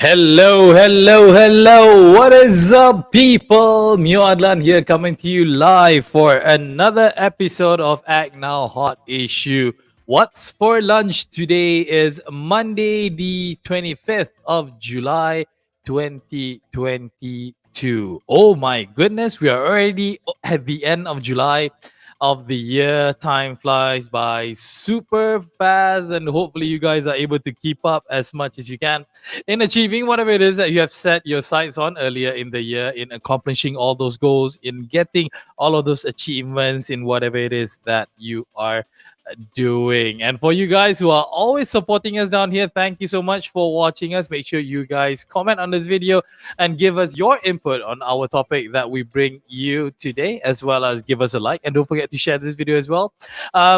Hello, hello, hello. What is up, people? Mio Adlan here coming to you live for another episode of ACTnow Hot Issue. What's for lunch today is Monday, the 25th of July, 2022. Oh my goodness, we are already at the end of July of the year. Time flies by super fast, and hopefully, you guys are able to keep up as much as you can in achieving whatever it is that you have set your sights on earlier in the year, in accomplishing all those goals, in getting all of those achievements in whatever it is that you are doing. And for you guys who are always supporting us down here, thank you so much for watching us. Make sure you guys comment on this video and give us your input on our topic that we bring you today, as well as give us a like, and don't forget to share this video as well,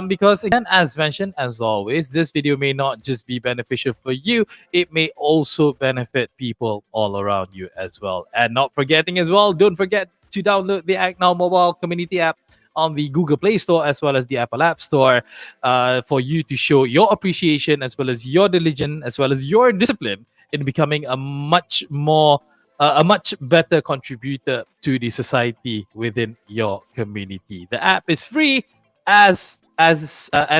because again, as mentioned, as always, this video may not just be beneficial for you, it may also benefit people all around you as well. And not forgetting as well, don't forget to download the ACTnow mobile community app on the Google Play Store as well as the Apple App Store, for you to show your appreciation as well as your diligence as well as your discipline in becoming a much better contributor to the society within your community. The app is free as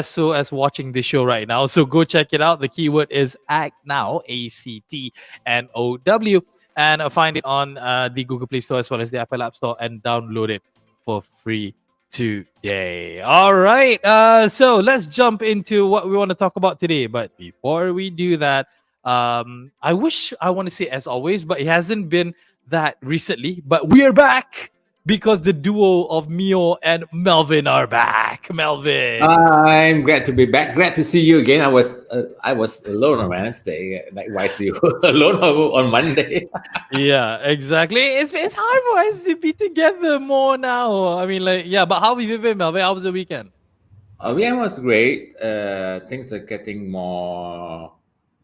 so as watching this show right now. So go check it out. The keyword is ACTnow, ACTnow, and find it on the Google Play Store as well as the Apple App Store, and download it for free today. All right. So let's jump into what we want to talk about today. But before we do that, I want to say as always, but it hasn't been that recently. But we are back because the duo of Mio and Melvin are back. Melvin, I'm glad to be back. Glad to see you again. I was alone on Wednesday. Likewise, you alone on Monday. yeah, exactly. It's hard for us to be together more now. I mean, but how have you been, Melvin? How was the weekend? Weekend was great. Things are getting more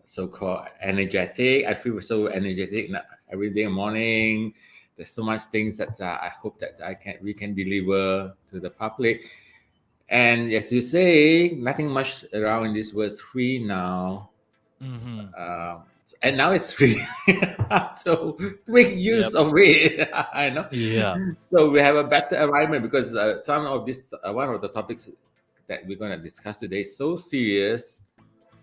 so-called energetic. I feel so energetic every day morning. There's so much things that I hope that we can deliver to the public. And as you say, nothing much around in this world is free now. Mm-hmm. And now it's free. So make use of it. I know. Yeah. So we have a better environment because some of this, one of the topics that we're going to discuss today is so serious.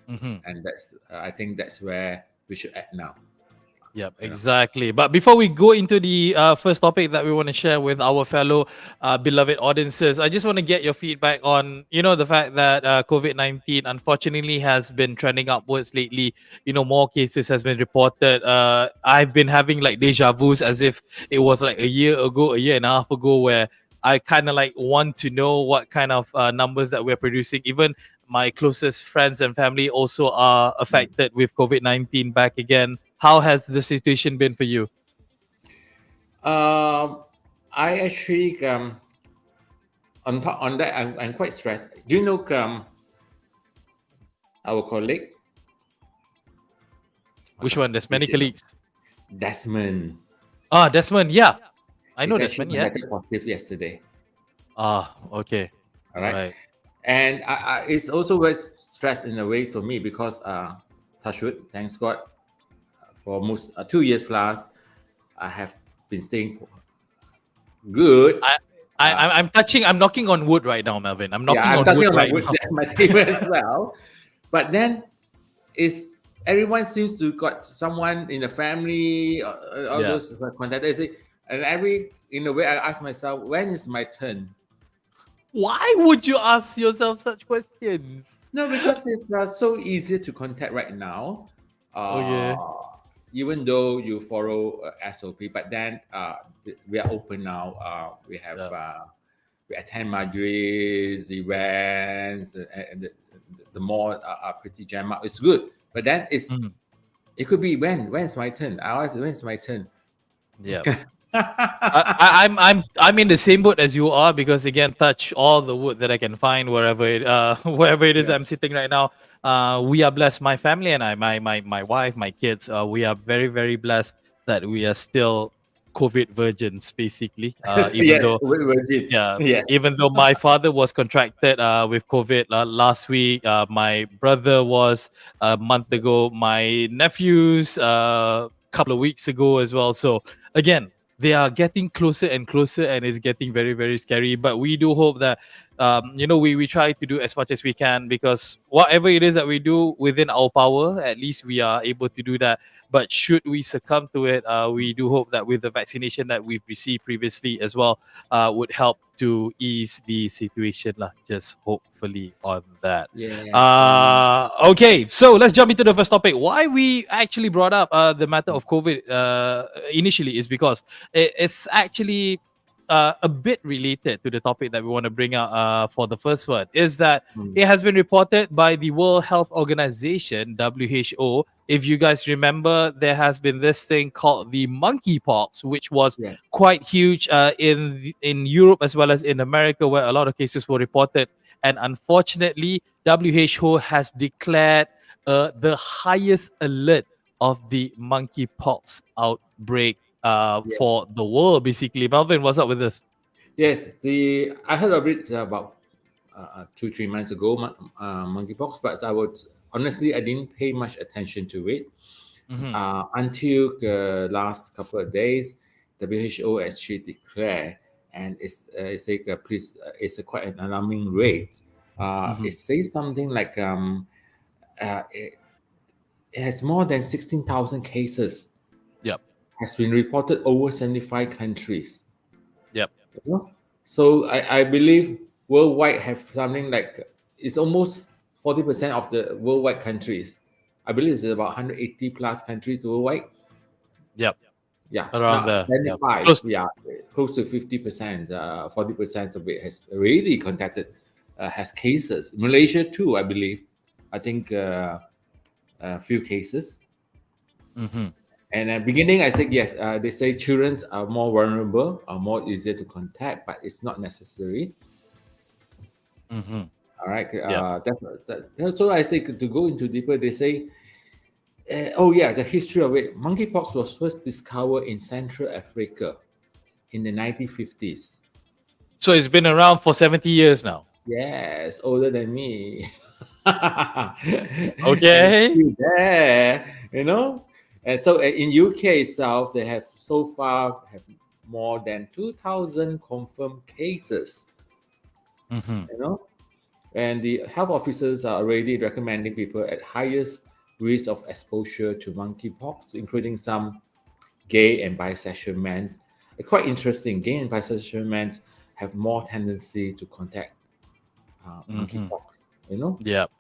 Mm-hmm. And I think that's where we should act now. Yep, exactly. But before we go into the first topic that we want to share with our fellow beloved audiences, I just want to get your feedback on, the fact that COVID-19 unfortunately has been trending upwards lately. More cases has been reported. I've been having like deja vus as if it was like a year and a half ago, where I kind of like want to know what kind of numbers that we're producing. Even my closest friends and family also are affected with COVID-19 back again. How has the situation been for you? I actually on that I'm quite stressed. Do you know our colleague? Which one? There's many colleagues. Desmond. Desmond. Yeah, I know Desmond. Yeah. Positive yesterday. Okay. All right. And it's also very stressed in a way for me because touch wood, thanks God, for almost 2 years plus, I have been staying good. I'm knocking on wood right now, Melvin. I'm knocking on wood right now. My table as well. But then everyone seems to got someone in the family, all those contacts. And in a way, I ask myself, when is my turn? Why would you ask yourself such questions? No, because it's so easy to contact right now. Even though you follow SOP, but then we are open now. We have we attend Madrid's events, and the mall are pretty jammed up. It's good, but then it could be when's my turn? I ask, when's my turn? Yeah. I'm in the same boat as you are, because again, touch all the wood that I can find wherever it is I'm sitting right now. We are blessed, my family and I, my wife, my kids. We are very, very blessed that we are still COVID virgins, basically. Even Yes, though virgin. yeah, Yes. even though my father was contracted with COVID last week, my brother was a month ago, my nephews couple of weeks ago as well. So again, they are getting closer and closer, and it's getting very very scary. But we do hope that we try to do as much as we can, because whatever it is that we do within our power, at least we are able to do that. But should we succumb to it, we do hope that with the vaccination that we've received previously as well, would help to ease the situation lah. Just hopefully on that. Yes. Okay, so let's jump into the first topic. Why we actually brought up the matter of COVID initially is because it's actually a bit related to the topic that we want to bring out for the first one. Is that Mm. it has been reported by the World Health Organization, WHO. If you guys remember, there has been this thing called the monkeypox, which was Yeah. quite huge in Europe as well as in America, where a lot of cases were reported. And unfortunately, WHO has declared the highest alert of the monkeypox outbreak Yes. for the world, basically. Melvin, what's up with this? Yes. I heard of it about 2-3 months ago, monkeypox, but I didn't pay much attention to it Mhm. until the last couple of days. WHO actually declared, and it's like it's a quite an alarming rate. It Mhm. says something like it has more than 16,000 cases Yep. has been reported over 75 countries. Yep. You know? So I believe worldwide have something like it's almost 40% of the worldwide countries. I believe it's about 180 plus countries worldwide. Yep. Yeah, Around not there. Yep. 75. Close. Yeah, close to 50%. 40% of it has really contacted, has cases. Malaysia too, I believe. I think a few cases. Mhm. And at beginning, I said yes. They say children are more vulnerable, are more easier to contact, but it's not necessary. Mhm. All right. Yep. So I say to go into deeper. They say, oh yeah, the history of it. Monkeypox was first discovered in Central Africa in the 1950s. So it's been around for 70 years now. Yes, older than me. And it's Okay. still there, you know. And so in UK itself, they have so far have more than 2,000 confirmed cases, Mhm. you know. And the health officers are already recommending people at highest risk of exposure to monkeypox, including some gay and bisexual men. Quite interesting. Gay and bisexual men have more tendency to contact Mhm. monkeypox. You know? Yep.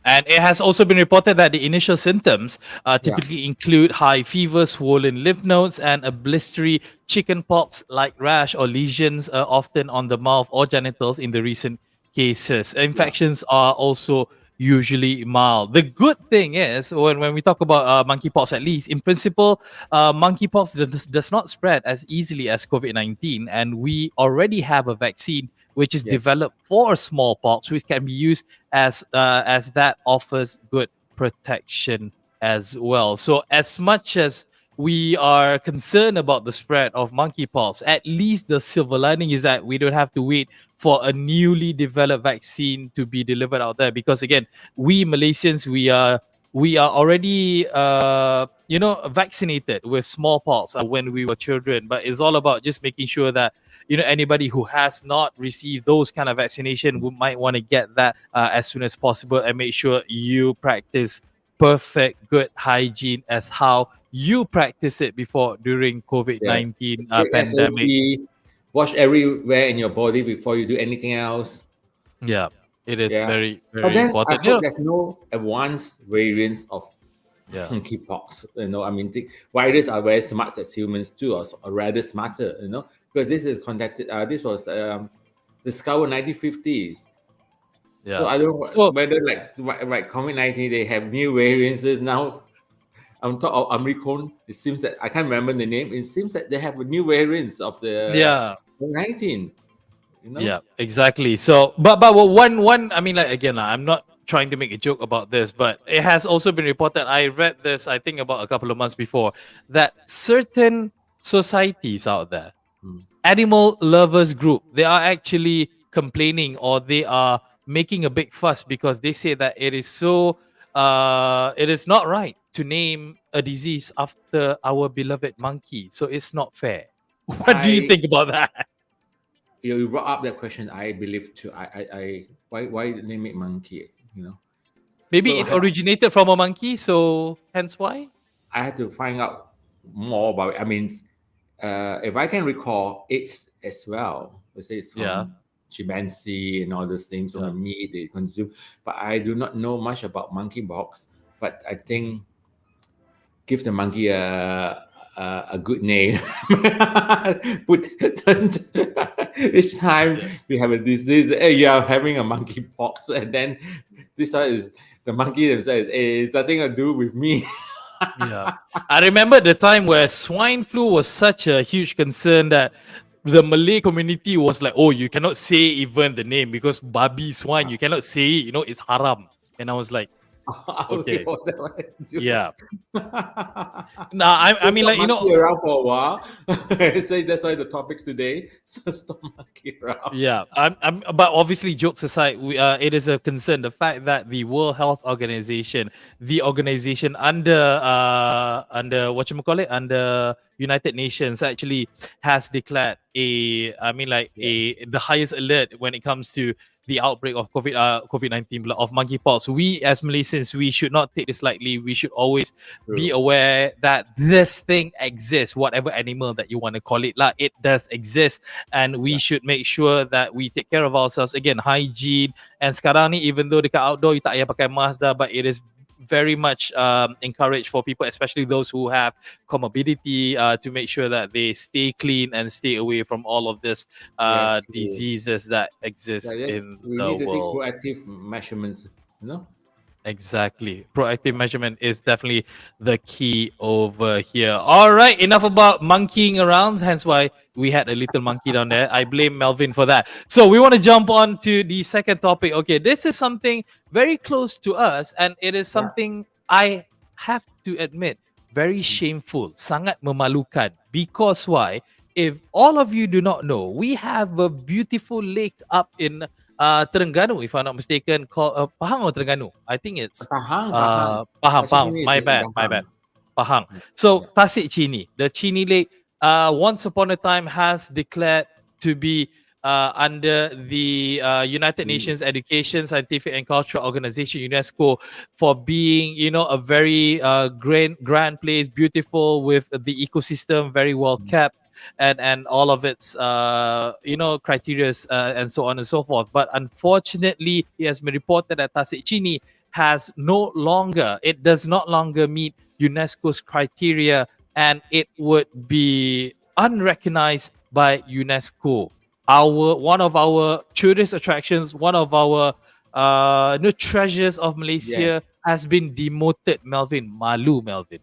And it has also been reported that the initial symptoms Yeah. typically include high fever, swollen lymph nodes, and a blistery chickenpox like rash or lesions, often on the mouth or genitals in the recent cases. Yeah. Infections are also usually mild. The good thing is, when we talk about monkeypox, at least in principle, monkeypox does not spread as easily as COVID 19, and we already have a vaccine which is Yeah. developed for smallpox, which can be used as that offers good protection as well. So as much as we are concerned about the spread of monkeypox, at least the silver lining is that we don't have to wait for a newly developed vaccine to be delivered out there. Because again, we Malaysians, we are already vaccinated with smallpox when we were children. But it's all about just making sure that anybody who has not received those kind of vaccination might want to get that as soon as possible, and make sure you practice perfect good hygiene as how you practice it before during Yes. COVID-19 Strict pandemic. SOP. Wash everywhere in your body before you do anything else. Yeah, it is Yeah. very But very then I important. hope there's no advanced variants of Yeah. monkeypox. I mean, the viruses are very smart as humans too, or rather smarter. Because this is contacted. This was discovered 1950s. So Yeah. I don't know So whether like COVID-19 they have new variants now. On top of Omicron, it seems that I can't remember the name. It seems that they have new variants of the yeah. COVID-19. You know? Yeah, exactly. So, but one. I mean, like again, I'm not trying to make a joke about this, but it has also been reported. I read this, I think, about a couple of months before, that certain societies out there, Mm. animal lovers group, they are actually complaining, or they are making a big fuss because they say that it is not right to name a disease after our beloved monkey. So it's not fair. What do you I think about that? you brought up that question. I believe too. Why name it monkey? Maybe So it originated from a monkey, so hence why. I had to find out more about it. I mean, if I can recall, it's as well. They say it's Yeah, from chimpanzee and all those things from yeah, the meat they consume. But I do not know much about monkeypox. But I mhm, think give the monkey a good name. Put each time yeah. we have a disease, hey, you are having a monkeypox, and then this one is the monkey themselves. Hey, it's nothing to do with me. Yeah. I remember the time where swine flu was such a huge concern that the Malay community was like, oh, you cannot say even the name because babi swine, you cannot say it, it's haram. And I was like, Okay, okay, what the hell do? yeah. Now, I So mean, stop like, monkey around for a while. So that's why the topics today. Stop monkey around. yeah, but obviously, jokes aside, it is a concern. The fact that the World Health Organization, the organization under what you call it, under United Nations, actually has declared I mean, like Yeah, the highest alert when it comes to the outbreak of COVID-19 of monkeypox. We as Malaysians, we should not take this lightly. We should always be true. aware that this thing exists, whatever animal that you want to call it, like it does exist, and we Yeah. should make sure that we take care of ourselves. Again, hygiene. And sekarang ni, even though dekat outdoor you tak payah pakai mask dah, but it is very much encouraged for people, especially those who have comorbidity, to make sure that they stay clean and stay away from all of this Yes, true. diseases that Yeah, exist yes. in We the need to take world. proactive measurements. You know. Exactly. Proactive measurement is definitely the key over here. All right, enough about monkeying around. Hence why we had a little monkey down there. I blame Melvin for that. So we want to jump on to the second topic. Okay, this is something very close to us, and it is Yeah. something I have to admit very shameful, sangat memalukan. Because why? If all of you do not know, we have a beautiful lake up in Terengganu, if I'm not mistaken, called Pahang or Terengganu. I think it's Pahang, Pahang. Pahang. Tasik Pahang. ini is My in bad. My Pahang. bad. Pahang. So Yeah. Tasik Chini, the Chini Lake, once upon a time has declared to be under the United Mm, Nations Education, Scientific and Cultural Organization (UNESCO) for being, a very grand place, beautiful with the ecosystem, very well mm. kept, and all of its criteria, and so on and so forth. But unfortunately, it has been reported that Tasik Chini it does not longer meet UNESCO's criteria, and it would be unrecognized by UNESCO. Our One of our tourist attractions, one of our treasures of Yes. Malaysia has been demoted. Melvin, malu, Melvin.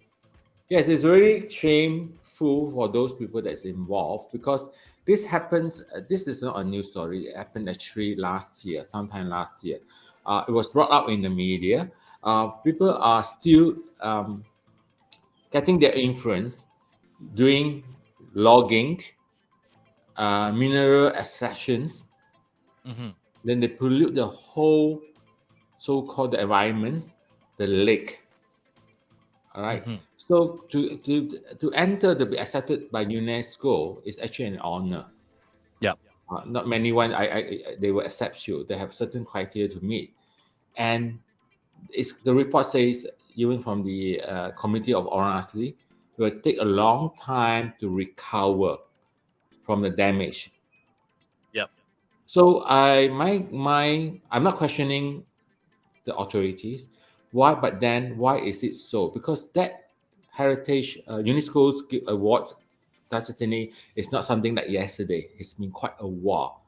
Yes, it's very shameful for those people that's involved because this happens. This is not a new story. It happened actually last year, sometime last year. It was brought up in the media. People are still getting their influence doing logging, mineral extractions. Hmm. Then they pollute the whole so-called the environments, the lake. All right. Hmm. So to enter to be accepted by UNESCO is actually an honor. Yeah. Not many one they will accept you. They have certain criteria to meet, and it's the report says even from the committee of Orang Asli, it will take a long time to recover from the damage. Yep. So I'm not questioning the authorities. Why? But then why is it so? Because that heritage UNESCO's awards Tasitini is not something like yesterday. It's been quite a while.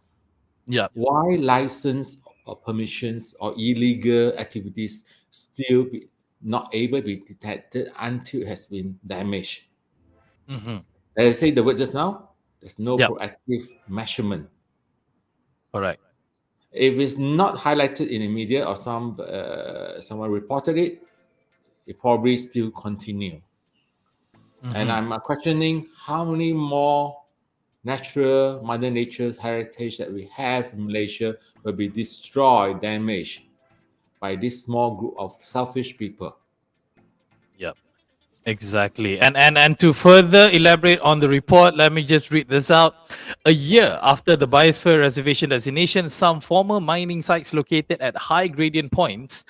Yep. Why license or permissions or illegal activities still be not able to be detected until it has been damaged? Hmm. As I say the word just now, there's no Yep. proactive measurement. Correct. If it's not highlighted in the media or someone reported it, it probably still continue. And Hmm. I'm questioning how many more natural Mother Nature's heritage that we have in Malaysia will be destroyed, damaged by this small group of selfish people. Yep. Exactly. And to further elaborate on the report, let me just read this out. A year after the Biosphere Reservation designation, some former mining sites located at high gradient points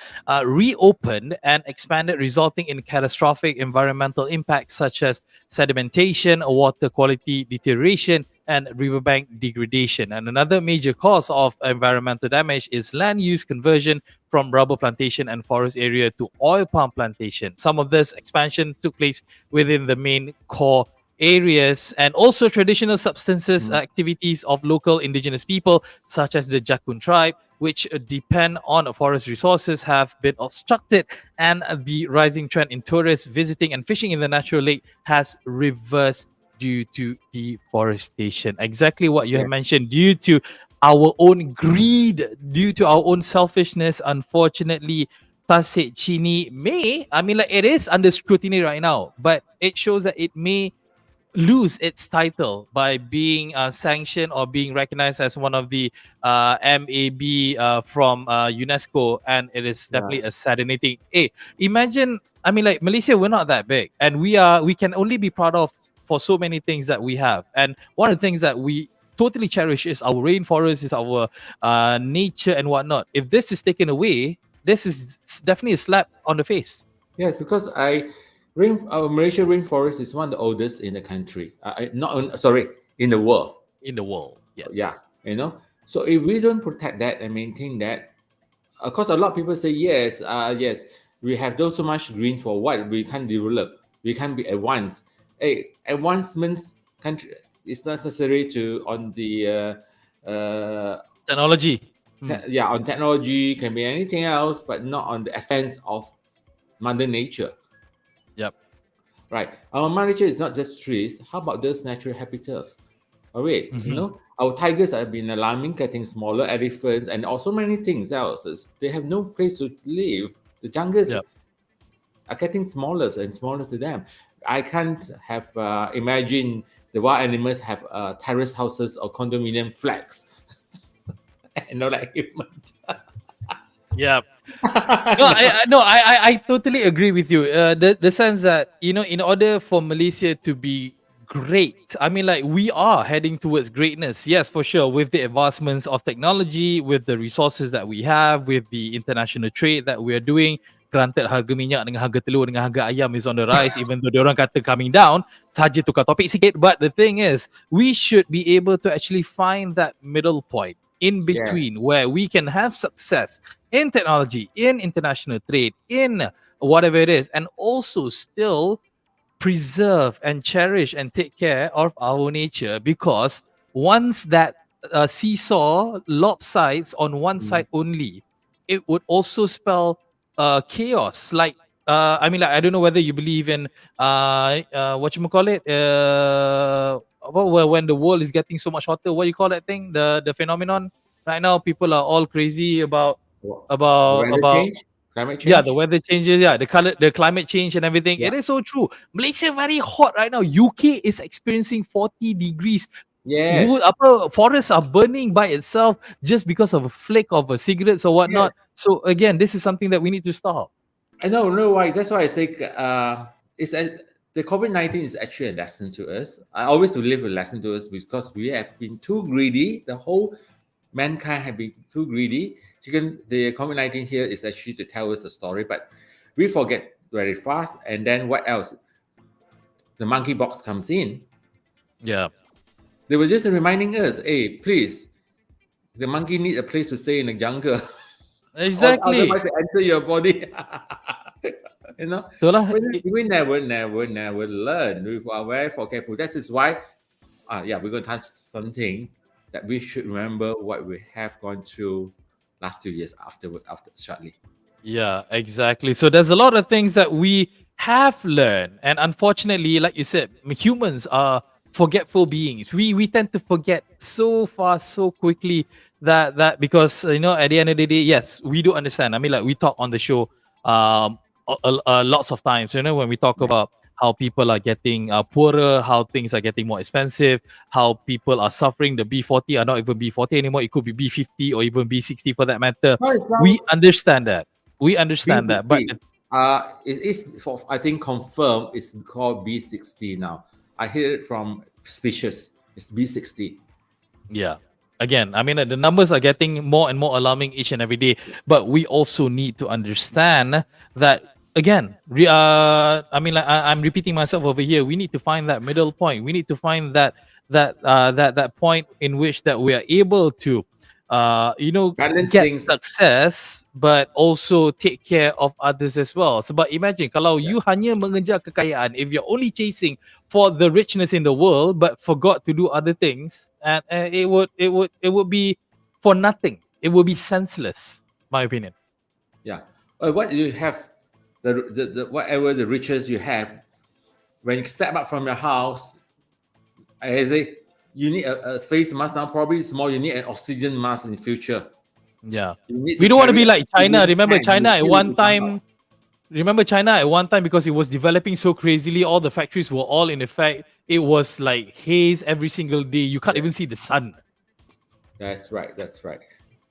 reopened and expanded, resulting in catastrophic environmental impacts such as sedimentation, water quality deterioration, and riverbank degradation. And another major cause of environmental damage is land use conversion from rubber plantation and forest area to oil palm plantation. Some of this expansion took place within the main core areas, and also traditional substances Mm. activities of local indigenous people such as the Jakun tribe, which depend on forest resources, have been obstructed, and the rising trend in tourists visiting and fishing in the natural lake has reversed due to deforestation. Exactly what you have Yeah. mentioned, due to our own greed, due to our own selfishness. Unfortunately, Tasik Chini may, I mean, like, it is under scrutiny right now, but it shows that it may lose its title by being sanctioned or being recognized as one of the MAB from UNESCO, and it is Yeah. definitely a saddening thing. Hey, imagine, I mean, like, Malaysia, we're not that big, and we can only be proud of for so many things that we have. And one of the things that we totally cherish is our rainforest, is our nature and whatnot. If this is taken away, this is definitely a slap on the face Yes, because Malaysia rainforest is one of the oldest in the country. Not sorry, in the world. in the world. Yeah, Yes. you know. So if we don't protect that and maintain that, of course, a lot of people say yes, yes, we have done so much green for what we can't develop, we can't be advanced. Hey, advancements country is necessary to on the Technology. Hmm. yeah, on technology, can be anything else, but not on the essence of Mother Nature. Yep. Right. Our Mother Nature is not just trees. How about those natural habitats? Oh wait, Mhm. our tigers have been alarming, getting smaller, elephants, and also many things else. They have no place to live. The jungles Yep. are getting smaller and smaller to them. I can't have imagine the wild animals have terrace houses or condominium flats, and not like humans. Yep. No, I totally agree with you. The sense that, in order for Malaysia to be great, I mean, like, we are heading towards greatness. Yes, for sure, with the advancements of technology, with the resources that we have, with the international trade that we are doing. Granted, harga minyak dengan harga telur dengan harga ayam is on the rise, even though diorang kata coming down. Saja tukar topik sikit, but the thing is, we should be able to actually find that middle point in Yes. between where we can have success in technology, in international trade, in whatever it is, and also still preserve and cherish and take care of our nature. Because once that seesaw lopsides on one Mm. side only, it would also spell chaos. Like, I mean, like, I don't know whether you believe in what you call it, when the world is getting so much hotter. What you call that thing? The phenomenon right now. People are all crazy about What? The about weather about change, climate yeah, the change. weather changes, yeah, the climate change and everything. Yeah. It is so true. Malaysia very hot right now. UK is experiencing 40 degrees. Yes. Forests are burning by itself just because of a flick of a cigarettes or Yes. whatnot. So again, this is something that we need to stop. I know why. That's why I say the COVID-19 is actually a lesson to us. I always believe a lesson to us because we have been too greedy. The whole mankind have been too greedy. The COVID-19 here is actually to tell us a story, but we forget very fast. And then what else? The monkeypox comes in. Yeah, They were just reminding us, hey, please, the monkey need a place to stay in the jungle, or exactly. otherwise they enter your body. you know, Itulah. we never learn. We are very forgetful. That is why, yeah, we're going to touch something that we should remember what we have gone through last 2 years after shortly. Yeah, exactly. So there's a lot of things that we have learned, and unfortunately, like you said, humans are forgetful beings. We tend to forget so fast, so quickly, that because, at the end of the day, yes, we do understand. I mean, like, we talk on the show lots of times. When we talk Yeah. about how people are getting poorer, how things are getting more expensive, how people are suffering. The B40 are not even B40 anymore. It could be B50 or even B60 for that matter. No, it's now We understand that. We understand that. But B60. It is for, I think, confirmed. It's called B60 now. I hear it from speeches. It's B60. yeah. Again, I mean, the numbers are getting more and more alarming each and every day. But we also need to understand that, again, I mean, like, I'm repeating myself over here. We need to find that middle point. We need to find that point in which that we are able to, you know, Balance get things. success, but also take care of others as well. Sebab imagine kalau you hanya mengejar kekayaan, if you're only chasing for the richness in the world but forgot to do other things, and it would be for nothing. It would be senseless, my opinion. Yeah. What you have, the whatever the riches you have, when you step up from your house, I say you need a face mask now. Probably it's more. You need an oxygen mask in the future. Yeah, You need we to don't want to carry be like China. oxygen Remember tank. China You at feel one it to come out. time. Remember China at one time, because it was developing so crazily. All the factories were all in effect. It was like haze every single day. You can't even see the sun. That's right. That's right.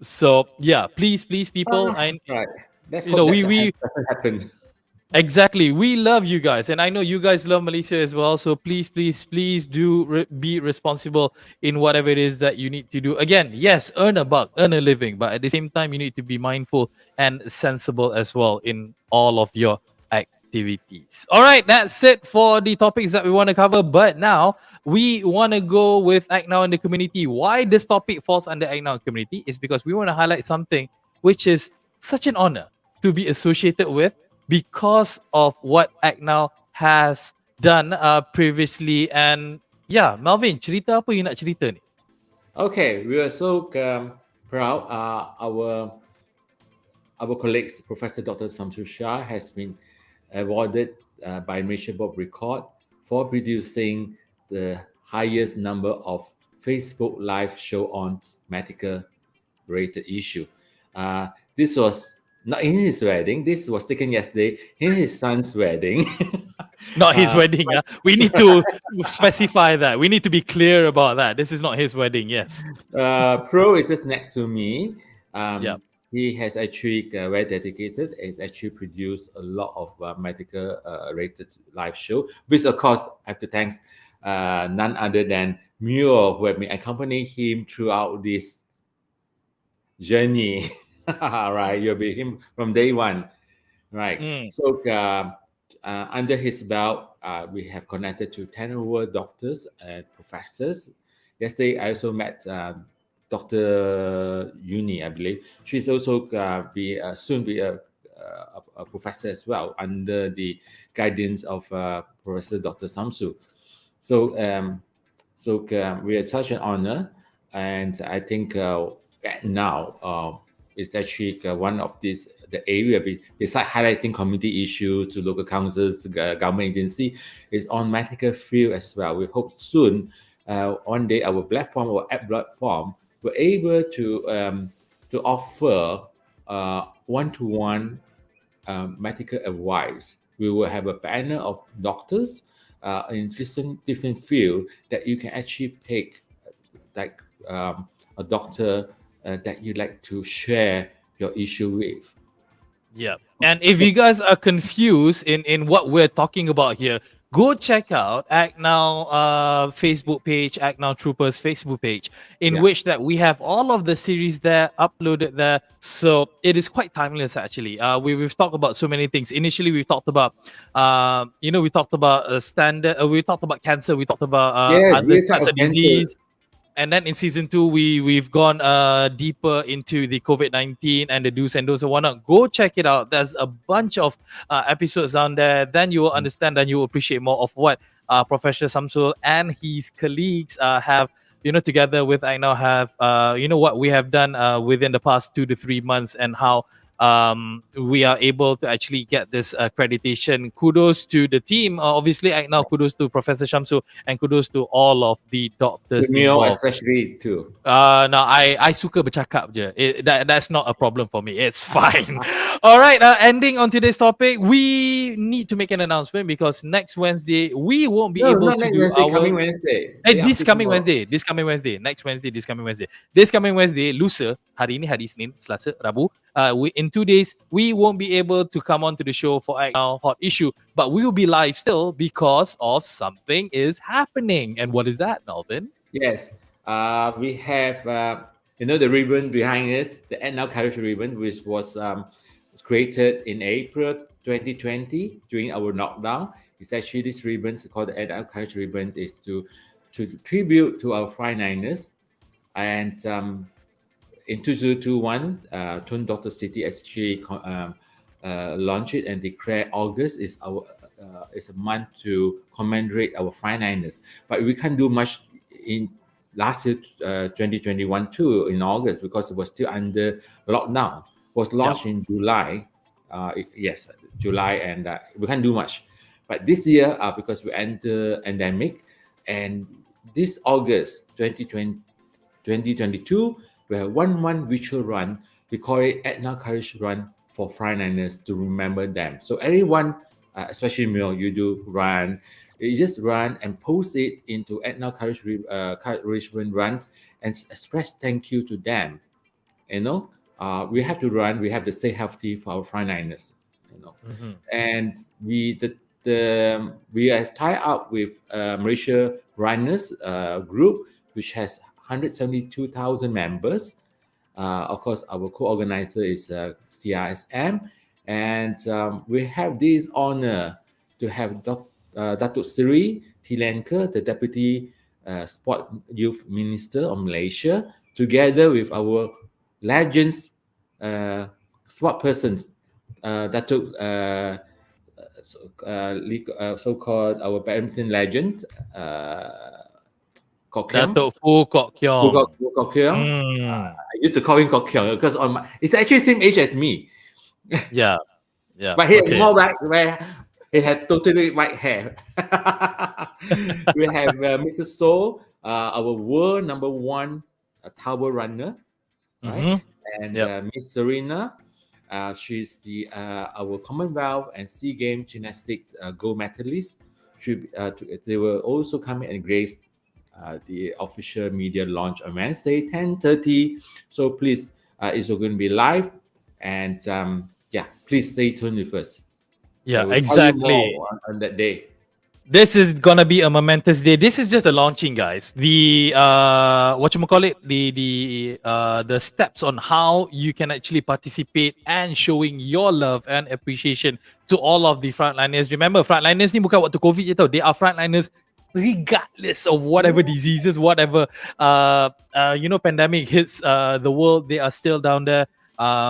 So yeah, please, people, and Right. Let's you hope know, that we doesn't happen. exactly. We love you guys, and I know you guys love Malaysia as well. So please, please do be responsible in whatever it is that you need to do. Again, yes, earn a buck, earn a living, but at the same time, you need to be mindful and sensible as well in all of your activities. All right, that's it for the topics that we want to cover. But now we want to go with ACTnow in the community. Why this topic falls under ACTnow community is because we want to highlight something which is such an honor to be associated with, because of what ACTnow has done previously. And yeah, Melvin, cerita apa you nak cerita ni? Okay, we are so proud. Our colleagues, Professor Dr. Samsul Shah, has been awarded by Malaysia Board Record for producing the highest number of Facebook live show on medical related issue. This was not in his wedding. This was taken yesterday in his son's wedding. Not his wedding. We need to specify that. We need to be clear about that. This is not his wedding. Yes. Pro is just next to me. Yep. He has actually very dedicated and actually produced a lot of medical rated live show, which of course I have to thank none other than Muir, who have been accompanying him throughout this journey. Right, you'll be him from day one. Right. So under his belt, we have connected to 10 over doctors and professors. Yesterday, I also met Dr. Uni, I believe. She's also soon be a professor as well, under the guidance of Professor Dr. Samsu. So, we are such an honor, and I think now it's actually one of these the area besides highlighting community issues to local councils, government agency, is on medical field as well. We hope soon, one day, our platform or app platform we're able to offer one-to-one medical advice. We will have a panel of doctors in different fields that you can actually pick, like a doctor that you'd like to share your issue with. Yeah. And if you guys are confused in what we're talking about here, go check out ACTnow Facebook page, ACTnow Troopers Facebook page, in which that we have all of the series there uploaded there. So it is quite timeless actually. We've talked about so many things. Initially, we talked about we talked about standard. We talked about cancer. We talked about Yes, other we talk types of of cancer. disease. And then in season 2, we've gone deeper into the COVID-19 and the do's and don'ts and whatnot. Go check it out. There's a bunch of episodes on there. Then you will understand and you will appreciate more of what Professor Samsul and his colleagues have, together with ACTnow have, what we have done within the past 2 to 3 months, and how we are able to actually get this accreditation. Kudos to the team. Obviously, now kudos to Professor Shamsu and kudos to all of the To doctors Mio involved. especially too. No, I suka bercakap je. That's not a problem for me. It's fine. All right. Ending on today's topic, we need to make an announcement because next Wednesday we won't be No, able not to next do Wednesday, our coming Wednesday. Day this after coming tomorrow. Wednesday, next Wednesday, this coming Wednesday, lusa, hari ini hari Isnin, Selasa, Rabu. In 2 days, we won't be able to come on to the show for Act Now Hot Issue, but we will be live still because of something is happening. And what is that, Melvin? Yes, we have the ribbon behind us, the End Now Courage ribbon, which was created in April 2020 during our lockdown. It's actually this ribbon called the End Now Courage ribbon is to tribute to our frontliners. And in 2021, Tun Doctor City actually launched it and declared August is a month to commemorate our frontliners. But we can't do much in last year, 2021 too, in August because it was still under lockdown. It was launched in July. Yes, July, and we can't do much. But this year, because we enter endemic, and this August 2022, we have 1 month virtual run. We call it ACTnow Courage Run for frontliners to remember them. So everyone, especially you do run. You just run and post it into ACTnow Courage Runs and express thank you to them. We have to run. We have to stay healthy for our frontliners. And we are tied up with Malaysia Runners group, which has 172,000 members. Of course, our co-organizer is CRSM, and we have this honor to have Datuk Seri Tilenka, the Deputy Sport Youth Minister of Malaysia, together with our legends, sport persons, Datuk so-called our badminton legend, Kok Kiong. Datuk Fu Kok Kiong. Kok Kiong. I used to call him Kok Kiong because it's actually same age as me. Yeah. But he has more where he had totally white hair. We have Mr. So, our world number one tower runner, right? And Miss Serena, she's our Commonwealth and SEA Games gymnastics gold medalist. They will also come and grace the official media launch on Wednesday, 10:30. So please, it's going to be live, and please stay tuned with us. Yeah, we'll exactly. On that day. This is gonna be a momentous day. This is just a launching, guys. The the steps on how you can actually participate and showing your love and appreciation to all of the frontliners. Remember, frontliners ni bukan waktu COVID je tau. They are frontliners regardless of whatever diseases, whatever pandemic hits the world. They are still down there.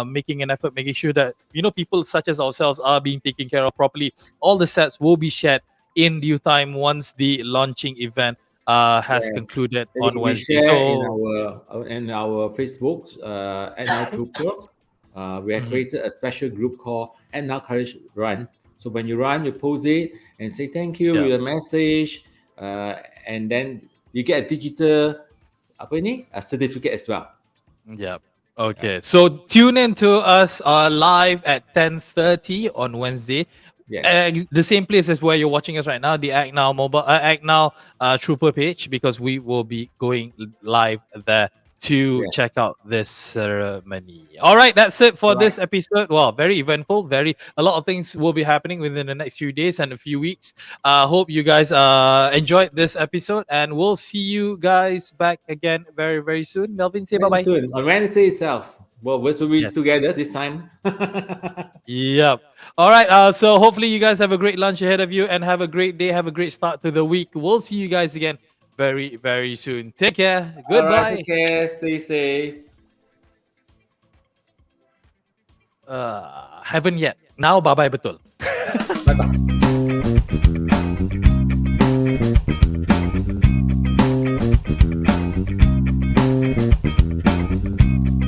Making an effort, making sure that people such as ourselves are being taken care of properly. All the sets will be shared in due time once the launching event has concluded on Wednesday. So in our Facebook, ACTnow Trooper, we have created a special group called ACTnow Courage Run. So when you run, you post it and say thank you with a message, and then you get a digital a certificate as well. Yeah. Okay, so tune in to us live at 10:30 on Wednesday. Yes. The same place as where you're watching us right now, the ACTnow mobile, ACTnow Trooper page, because we will be going live there to check out this ceremony. All right, that's it for this episode. Well, very eventful. A lot of things will be happening within the next few days and a few weeks. Hope you guys enjoyed this episode, and we'll see you guys back again very, very soon. Melvin, say bye-bye. Soon. On Wednesday itself. Well, we'll be together this time. Yep. All right. So hopefully you guys have a great lunch ahead of you and have a great day. Have a great start to the week. We'll see you guys again very, very soon. Take care. Goodbye. All right, take care. Stay safe. Haven't yet. Now, bye-bye betul. Bye-bye.